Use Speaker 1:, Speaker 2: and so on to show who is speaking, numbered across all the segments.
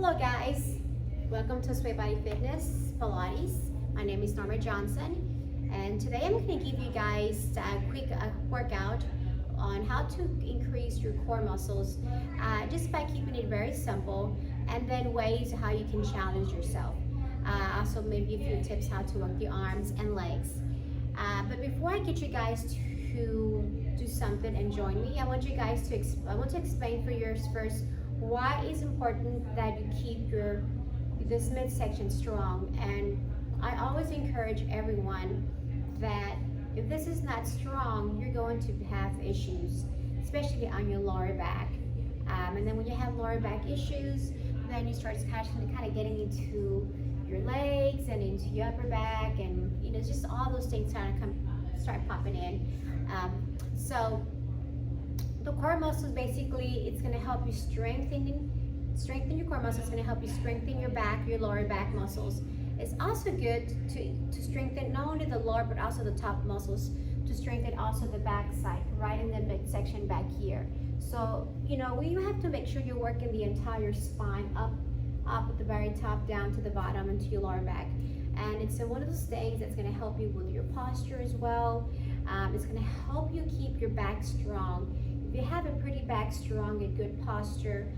Speaker 1: Hello guys, welcome to Sway Body Fitness Pilates. My name is Norma Johnson and today I'm going to give you guys a quick workout on how to increase your core muscles just by keeping it very simple, and then ways how you can challenge yourself. Also maybe a few tips how to work the arms and legs. But before I get you guys to do something and join me, I want you guys to explain for yours first why it's important that you keep this midsection strong. And I always encourage everyone that if this is not strong, you're going to have issues, especially on your lower back. And then when you have lower back issues, then you start kind of getting into your legs and into your upper back, and just all those things kind of start popping in. So the core muscles, basically, it's going to help you strengthen your core muscles. It's going to help you strengthen your back, your lower back muscles. It's also good to strengthen not only the lower but also the top muscles, to strengthen also the back side, right in the midsection back here. So we have to make sure you're working the entire spine up at the very top, down to the bottom, into your lower back. And it's one of those things that's going to help you with your posture as well. It's going to help you keep your back strong. If you have a pretty back strong and good posture,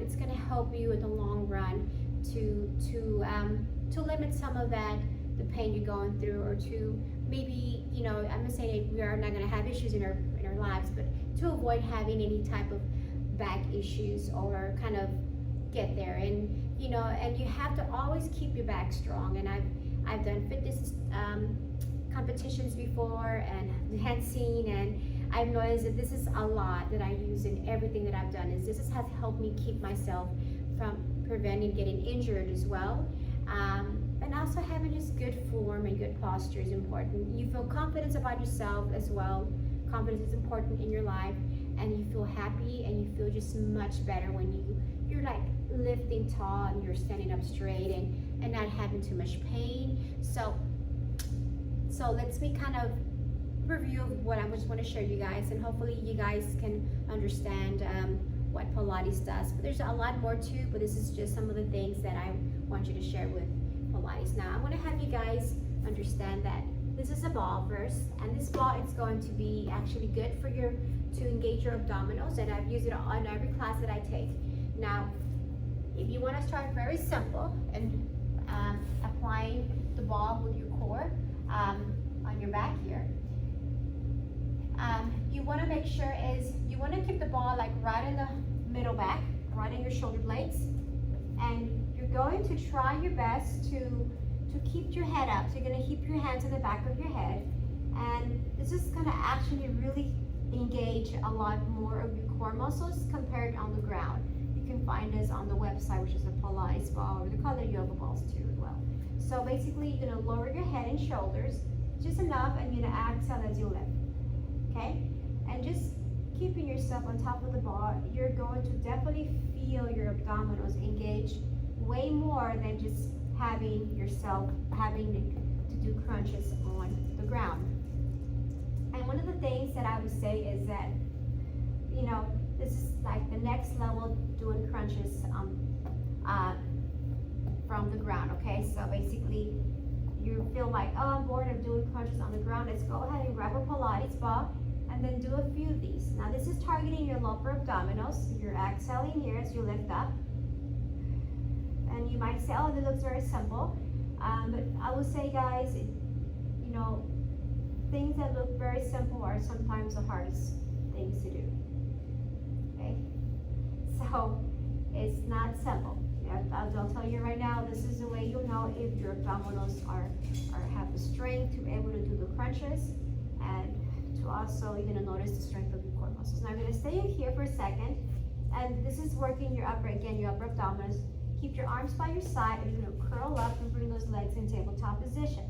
Speaker 1: it's going to help you in the long run to limit some of the pain you're going through, or to maybe, I'm not saying we are not going to have issues in our lives, but to avoid having any type of back issues or kind of get there. And and you have to always keep your back strong. And I've done fitness competitions before and had seen, and I've noticed that this is a lot that I use in everything that I've done. This has helped me keep myself from preventing getting injured as well. And also having just good form and good posture is important. You feel confidence about yourself as well. Confidence is important in your life, and you feel happy and you feel just much better when you're like lifting tall and you're standing up straight and not having too much pain. So let's me kind of review what I just want to show you guys, and hopefully you guys can understand what Pilates does. But there's a lot more too, but this is just some of the things that I want you to share with Pilates. Now I want to have you guys understand that this is a ball first, and this ball is going to be actually good for to engage your abdominals, and I've used it on every class that I take. Now if you want to start very simple and applying the ball with your core on your back here, you want to make sure you want to keep the ball like right in the middle back, right in your shoulder blades, and you're going to try your best to keep your head up. So you're going to keep your hands in the back of your head, and this is going to actually really engage a lot more of your core muscles compared on the ground. You can find this on the website, which is a Pilates ball, or the color yoga balls too as well. So basically you're going to lower your head and shoulders just enough, and you're going to exhale as you lift. Okay, and just keeping yourself on top of the ball, you're going to definitely feel your abdominals engage way more than just having to do crunches on the ground. And one of the things that I would say is that this is like the next level doing crunches from the ground. Okay, so basically you feel like, oh, I'm bored of doing crunches on the ground. Let's go ahead and grab a Pilates ball and then do a few of these. Now this is targeting your lower abdominals. You're exhaling here as you lift up. And you might say, oh, this looks very simple. But I would say, guys, things that look very simple are sometimes the hardest things to do. Okay? So it's not simple. I'll tell you right now, this is the way you'll know if your abdominals have the strength to be able to do the crunches, and to also you're gonna notice the strength of your core muscles. Now I'm gonna stay here for a second, and this is working your upper abdominals. Keep your arms by your side, and you're gonna curl up and bring those legs in tabletop position.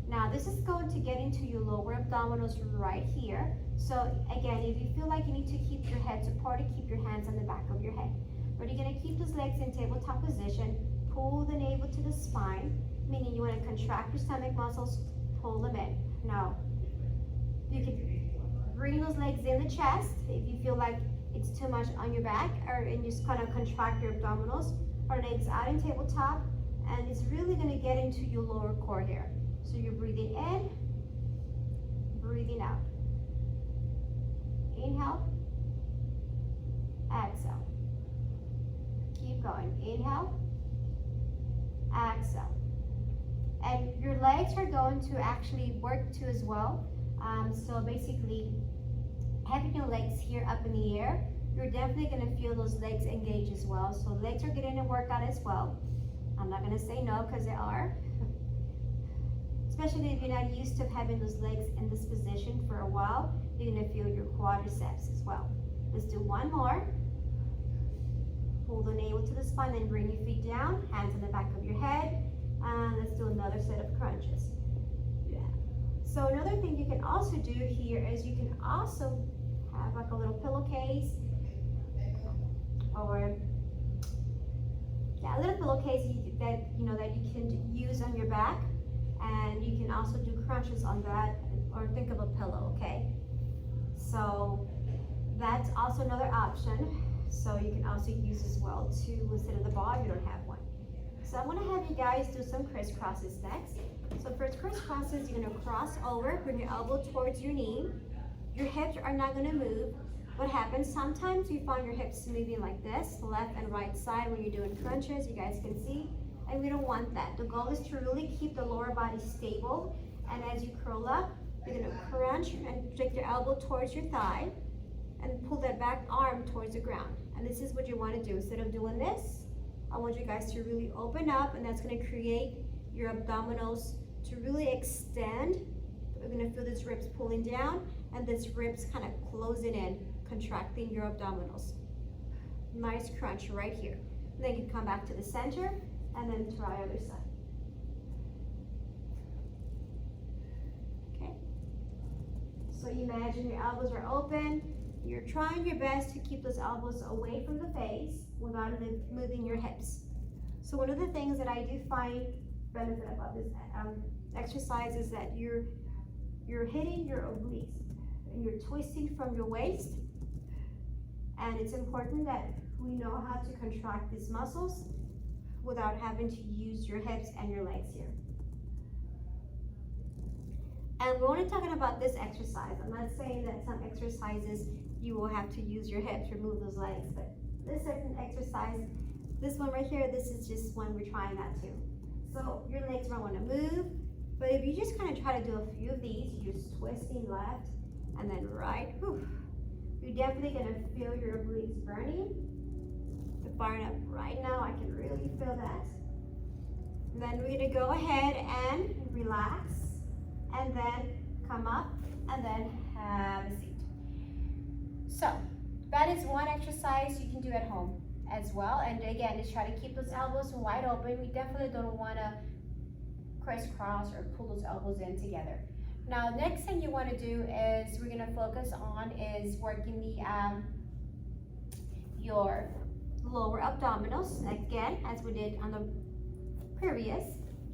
Speaker 1: Now this is going to get into your lower abdominals right here. So again, if you feel like you need to keep your head supported, keep your hands on the back of your head. But you're going to keep those legs in tabletop position, pull the navel to the spine, meaning you want to contract your stomach muscles, pull them in. Now, you can bring those legs in the chest if you feel like it's too much on your back, and just kind of contract your abdominals. our legs out in tabletop, and it's really gonna get into your lower core here. So you're breathing in, breathing out. Inhale, exhale. Keep going. Inhale, exhale. And your legs are going to actually work too as well. So basically, having your legs here up in the air, you're definitely gonna feel those legs engage as well. So legs are getting a workout as well. I'm not gonna say no, because they are. Especially if you're not used to having those legs in this position for a while, you're gonna feel your quadriceps as well. Let's do one more. Pull the navel to the spine and bring your feet down, hands on the back of your head. And let's do another set of crunches. Yeah. So another thing you can also do here is you can also have like a little pillowcase, or a little pillowcase that you can use on your back, and you can also do crunches on that, or think of a pillow. Okay, so that's also another option. So you can also use as well to instead of the ball if you don't have one. So I'm gonna have you guys do some crisscrosses next. So first crisscrosses, you're gonna cross over, bring your elbow towards your knee. Your hips are not gonna move. What happens, sometimes you find your hips moving like this, left and right side when you're doing crunches, you guys can see, and we don't want that. The goal is to really keep the lower body stable, and as you curl up, you're gonna crunch and take your elbow towards your thigh, and pull that back arm towards the ground. And this is what you wanna do. Instead of doing this, I want you guys to really open up, and that's gonna create your abdominals to really extend. We're gonna feel this ribs pulling down, and this ribs kind of closing in, contracting your abdominals. Nice crunch right here. And then you can come back to the center, and then try other side. Okay. So imagine your elbows are open. You're trying your best to keep those elbows away from the face without moving your hips. So one of the things that I do find benefit about this exercise is that you're hitting your obliques and you're twisting from your waist. And it's important that we know how to contract these muscles without having to use your hips and your legs here. And we're only talking about this exercise. I'm not saying that some exercises you will have to use your hips, remove those legs, but this certain exercise, this one right here, this is just one we're trying not to. So your legs don't want to move, but if you just kind of try to do a few of these, you're just twisting left and then right, you're definitely gonna feel your obliques burning. They're firing up right now, I can really feel that. And then we're gonna go ahead and relax, and then come up, and then have a seat. So that is one exercise you can do at home as well. And again, just try to keep those elbows wide open. We definitely don't want to crisscross or pull those elbows in together. Now, next thing you want to do is we're going to focus on is working the your lower abdominals again, as we did on the previous,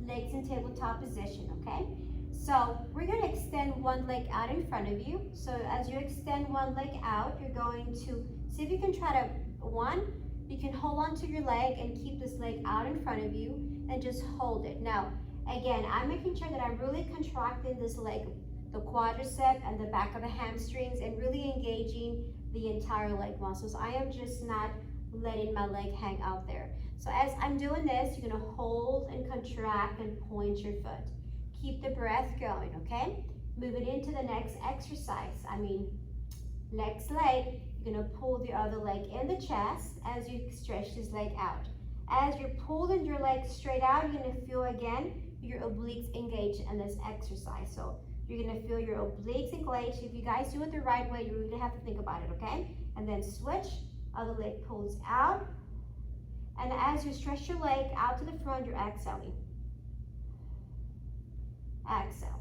Speaker 1: legs in tabletop position. Okay. So we're going to extend one leg out in front of you. So as you extend one leg out, you're going to see if you can try to, you can hold on to your leg and keep this leg out in front of you and just hold it. Now, again, I'm making sure that I'm really contracting this leg, the quadricep and the back of the hamstrings, and really engaging the entire leg muscles. I am just not letting my leg hang out there. So as I'm doing this, you're going to hold and contract and point your foot. Keep the breath going, okay? Moving into the next exercise. Next leg, you're gonna pull the other leg in the chest as you stretch this leg out. As you're pulling your leg straight out, you're gonna feel again your obliques engaged in this exercise. So you're gonna feel your obliques engaged. If you guys do it the right way, you really have to think about it, okay? And then switch, other leg pulls out. And as you stretch your leg out to the front, you're exhaling. Exhale.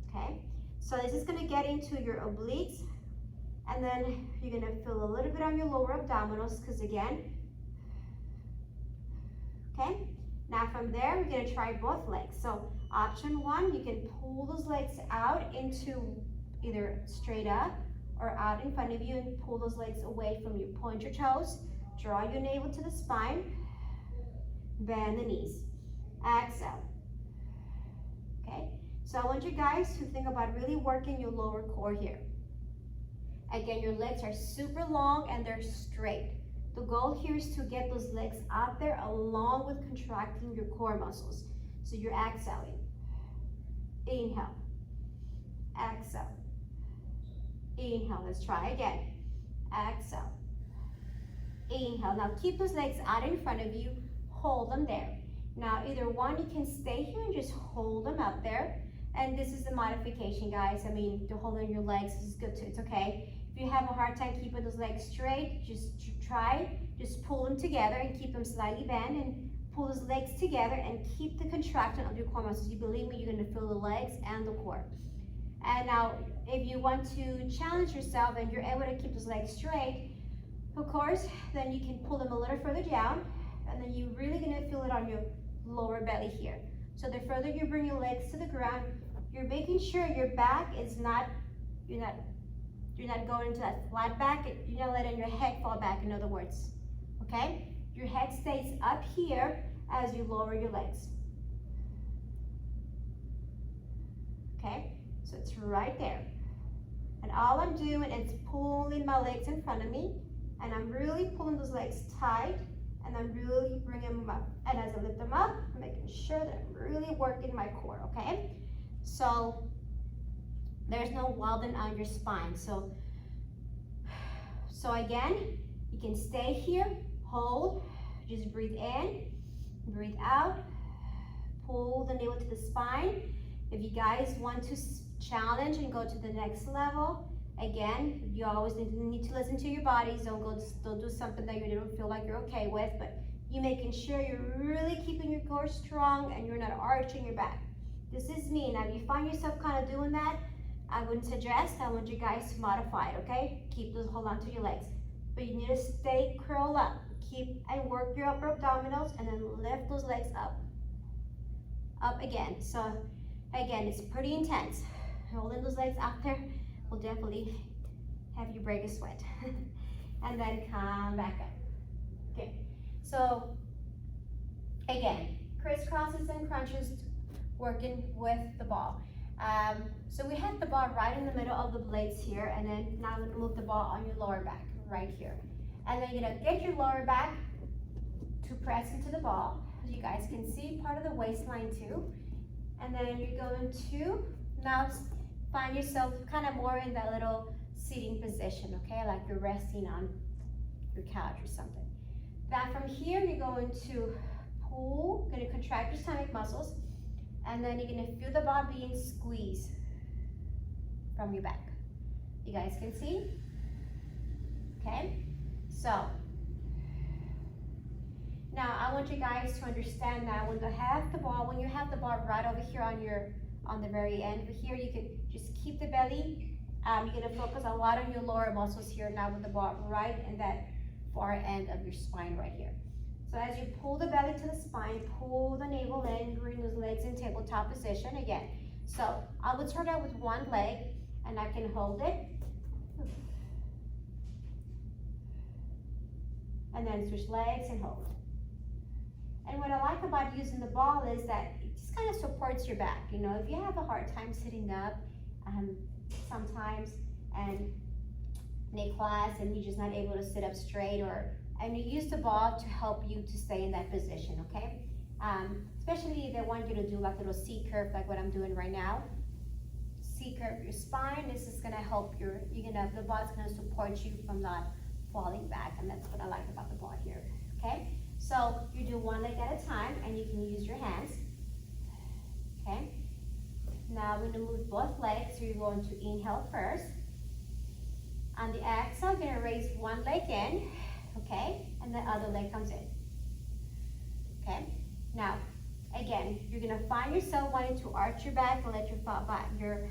Speaker 1: Okay, so this is going to get into your obliques, and then you're going to feel a little bit on your lower abdominals, because again, okay, now from there we're going to try both legs. So option one, you can pull those legs out into either straight up or out in front of you and pull those legs away from you. Point your toes, draw your navel to the spine, bend the knees, exhale. Okay, so I want you guys to think about really working your lower core here. Again, your legs are super long and they're straight. The goal here is to get those legs out there along with contracting your core muscles. So you're exhaling. Inhale. Exhale. Inhale. Let's try again. Exhale. Inhale. Now keep those legs out in front of you. Hold them there. Now either one, you can stay here and just hold them up there. And this is a modification, guys. I mean, to hold on your legs is good too. It's okay. If you have a hard time keeping those legs straight, just pull them together and keep them slightly bent and pull those legs together and keep the contraction of your core muscles. You believe me, you're gonna feel the legs and the core. And now, if you want to challenge yourself and you're able to keep those legs straight, of course, then you can pull them a little further down, and then you're really gonna feel it on your lower belly here. So the further you bring your legs to the ground, you're making sure your back is not, you're not going into that flat back, you're not letting your head fall back, in other words, okay? Your head stays up here as you lower your legs. Okay, so it's right there. And all I'm doing is pulling my legs in front of me, and I'm really pulling those legs tight, and I'm really bringing them up. And as I lift them up, I'm making sure that I'm really working my core, okay? So there's no wobble on your spine. So again, you can stay here, hold, just breathe in, breathe out, pull the navel to the spine. If you guys want to challenge and go to the next level, again, you always need to listen to your bodies. Don't do something that you don't feel like you're okay with, but you making sure you're really keeping your core strong and you're not arching your back. This is me. Now, if you find yourself kind of doing that, I wouldn't suggest. I want you guys to modify it, okay? Hold on to your legs. But you need to stay curled up. Keep and work your upper abdominals and then lift those legs up. Up again. So again, it's pretty intense. Holding those legs out there will definitely have you break a sweat. And then come back up. Okay. So again, crisscrosses and crunches, working with the ball. So we have the ball right in the middle of the blades here, and then now I'm gonna move the ball on your lower back right here. And then you're gonna get your lower back to press into the ball. As you guys can see, part of the waistline too. And then you're going to now find yourself kind of more in that little sitting position, okay? Like you're resting on your couch or something. Now from here, you're going to pull, gonna contract your stomach muscles, and then you're gonna feel the ball being squeezed from your back. You guys can see? Okay? So, now I want you guys to understand that when you have the ball right over here on the very end over here, you can just keep the belly. You're gonna focus a lot on your lower muscles here now with the ball right in that far end of your spine right here. So as you pull the belly to the spine, pull the navel in, bring those legs in tabletop position again. So I would start out with one leg, and I can hold it. And then switch legs and hold. And what I like about using the ball is that it just kind of supports your back. You know, if you have a hard time sitting up sometimes and in a class and you're just not able to sit up straight, and you use the ball to help you to stay in that position, okay? Especially if they want you to do like a little C-curve like what I'm doing right now. C-curve your spine. This is gonna help the ball's gonna support you from not falling back, and that's what I like about the ball here, okay? So you do one leg at a time, and you can use your hands, okay? Now we're gonna move both legs, so you're going to inhale first. On the exhale, you're gonna raise one leg in, okay? And the other leg comes in, okay? Now, again, you're gonna find yourself wanting to arch your back and let your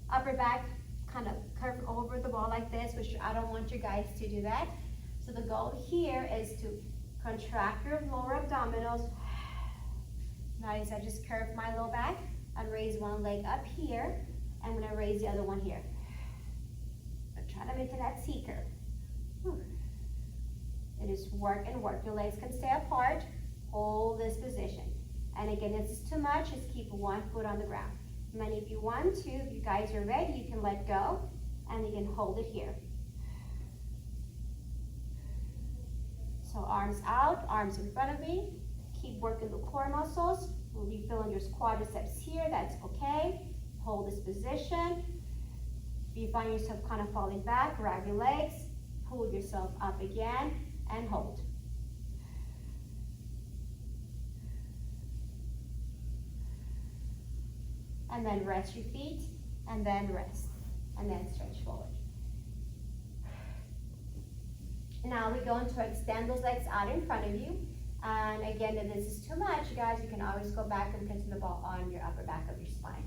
Speaker 1: upper back kind of curve over the ball like this, which I don't want you guys to do that. So the goal here is to contract your lower abdominals. Notice I just curve my low back and raise one leg up here. I'm gonna raise the other one here. I'm trying to make it that C curve. just work and work. Your legs can stay apart. Hold this position. And again, if it's too much, just keep one foot on the ground. And then if you want to, if you guys are ready, you can let go and you can hold it here. So arms out, arms in front of me. Keep working the core muscles. When you feel in your quadriceps here, that's okay. Hold this position. If you find yourself kind of falling back, grab your legs, pull yourself up again, and hold. And then rest your feet, and then rest, and then stretch forward. Now we're going to extend those legs out in front of you. And again, if this is too much, you guys, you can always go back and place the ball on your upper back of your spine,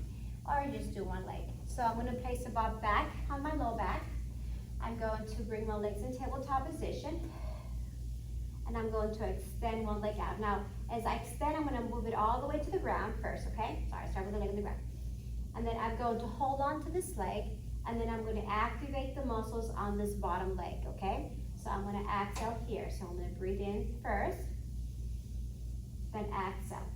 Speaker 1: or just do one leg. So I'm going to place the ball back on my low back. I'm going to bring my legs in tabletop position, and I'm going to extend one leg out. Now, as I extend, I'm going to move it all the way to the ground first, okay? Sorry, start with the leg on the ground. And then I'm going to hold on to this leg, and then I'm going to activate the muscles on this bottom leg, okay? So I'm going to exhale here. So I'm going to breathe in first, then exhale.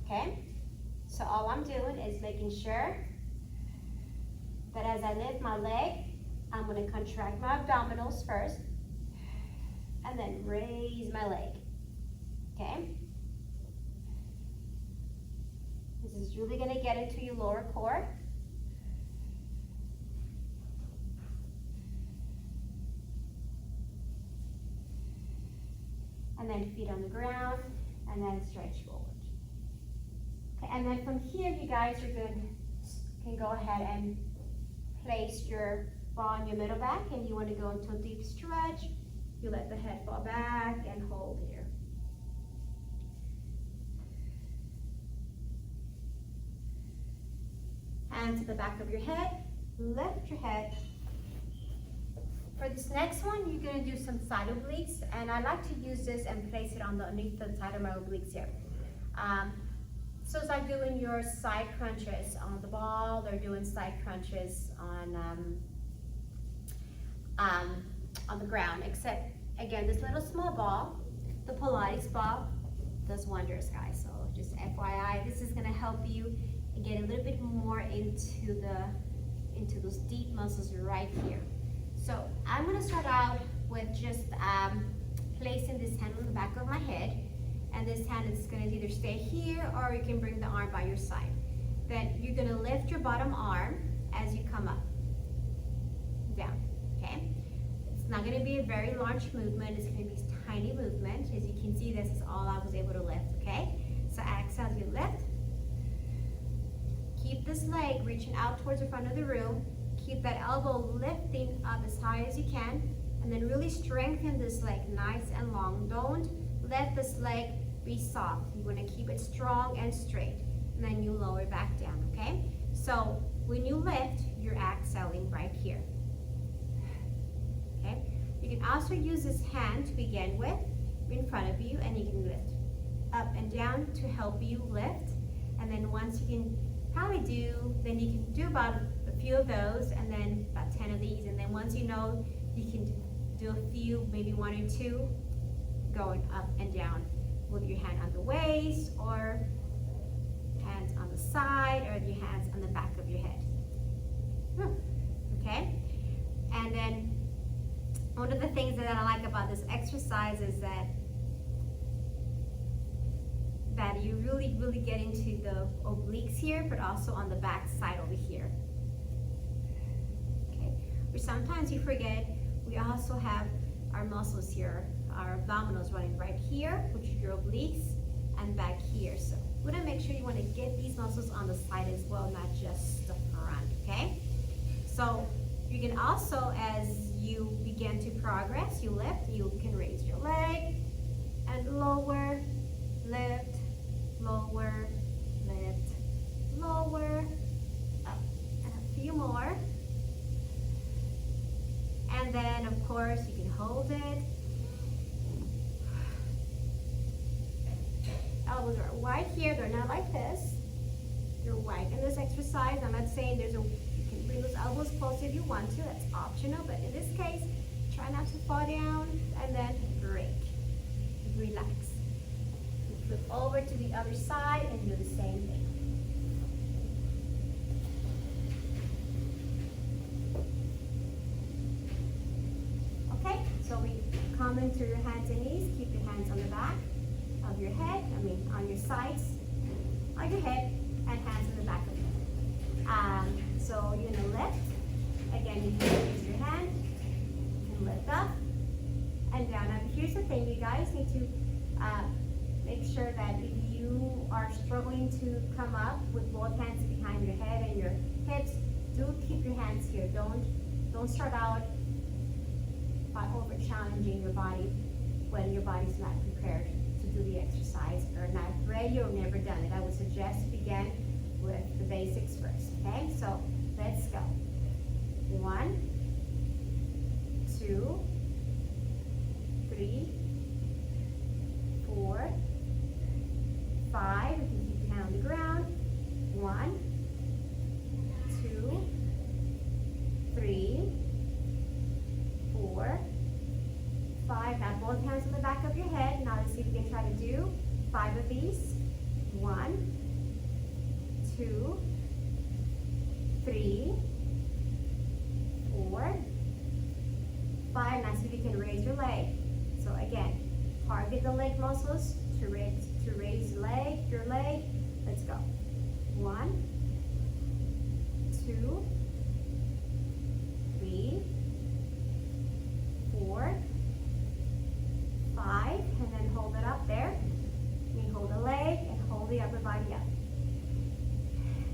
Speaker 1: Okay, so all I'm doing is making sure that as I lift my leg, I'm going to contract my abdominals first, and then raise my leg, okay? This is really going to get into your lower core. And then feet on the ground, and then stretch forward. Okay, and then from here, you guys are good, can go ahead and place your ball on your middle back, and you want to go into a deep stretch. You let the head fall back and hold here. Hands to the back of your head, lift your head. For this next one, you're going to do some side obliques, and I like to use this and place it underneath the side of my obliques here. So it's like doing your side crunches on the ball, or doing side crunches on the ground, except again, this little small ball, the Pilates ball, does wonders, guys. So just FYI, this is going to help you get a little bit more into those deep muscles right here. So I'm going to start out with just placing this hand on the back of my head, and this hand is going to either stay here, or you can bring the arm by your side. Then you're going to lift your bottom arm as you come up, down, okay? It's not going to be a very large movement. It's going to be a tiny movement. As you can see, this is all I was able to lift, okay? So exhale as you lift. Keep this leg reaching out towards the front of the room. Keep that elbow lifting up as high as you can, and then really strengthen this leg nice and long. Don't let this leg be soft. You want to keep it strong and straight, and then you lower back down, okay? So when you lift, you're exhaling right here, okay? You can also use this hand to begin with in front of you, and you can lift up and down to help you lift. And then once you can probably do, then you can do about a few of those, and then about 10 of these, and then once you know, you can do a few, maybe 1 or 2, going up and down with your hand on the waist, or hands on the side, or your hands on the back of your head. Okay? And then one of the things that I like about this exercise is that you really get into the obliques here, but also on the back side over here. Okay, but sometimes you forget we also have our muscles here, our abdominals running right here, which is your obliques, and back here. So we want to make sure you want to get these muscles on the side as well, not just the front, okay? So you can also, as you begin to progress, you lift, you can raise your leg and lower, lift, lower, lift, lower, up, and a few more. And then, of course, you can hold it. elbows are wide here. They're not like this. They're wide in this exercise. I'm not saying you can bring those elbows close if you want to. That's optional. But in this case, try not to fall down and then break. Relax. Flip over to the other side and do the same thing. Okay, so we come into your hands and knees. Keep your hands on the back of your head, on your sides, on your head, and hands on the back of your head. So you're gonna lift. Again, you can raise your hand, you can lift up and down. Now, here's the thing, you guys need to make sure that if you are struggling to come up with both hands behind your head and your hips, do keep your hands here. Don't start out by over challenging your body when your body's not prepared to do the exercise or not ready or never done it. I would suggest to begin with the basics first. Okay, so let's go. 1, 2, 3, 4, 5. You can keep your hand on the ground. 1, 2, 3, 4, 5. Now both hands on the back of your head. Now let's see if we can try to do 5 of these. 1, 2, 3, 4, 5. Now see if you can raise your leg. So again, target the leg muscles to raise your leg. Let's go. 1, 2, 3, 4, 5, and then hold it up there. We hold the leg and hold the upper body up.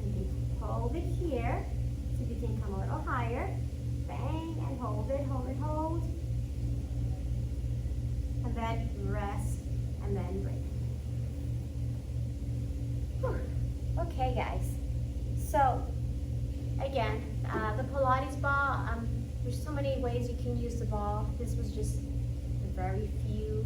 Speaker 1: And we hold it here. So you can come a little higher. Bang, and hold it, hold it, hold. And then rest, and then break. Whew. Okay, guys. So, again, the Pilates ball, there's so many ways you can use the ball. This was just a very few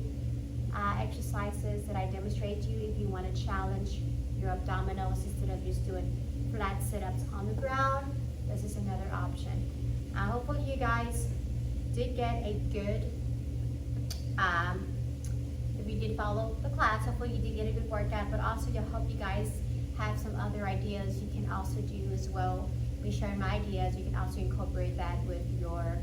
Speaker 1: exercises that I demonstrate to you if you want to challenge your abdominals instead of just doing flat sit-ups on the ground. This is another option. Hopefully you guys did get a good, if you did follow the class, hopefully you did get a good workout, but also I hope you guys have some other ideas you can also do as well. Me sharing my ideas, you can also incorporate that with your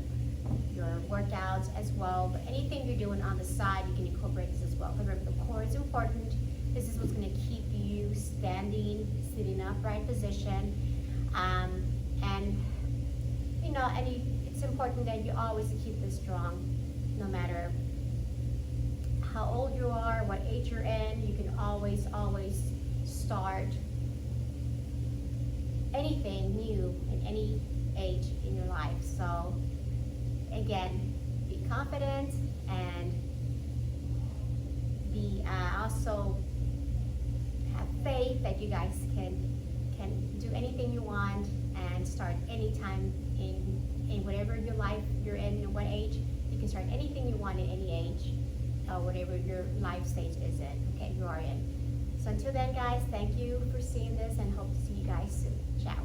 Speaker 1: workouts as well. But anything you're doing on the side, you can incorporate this as well. Because the core is important. This is what's going to keep you standing, sitting upright position, and you know, it's important that you always keep this strong, no matter how old you are, what age you're in. You can always start anything new in any age in your life. So again, be confident and be also have faith that you guys can do anything you want and start anytime in whatever your life you're in what age. You can start anything you want in any age, whatever your life stage is in, okay, you are in. So until then, guys, thank you for seeing this and hope to see you guys soon. Ciao.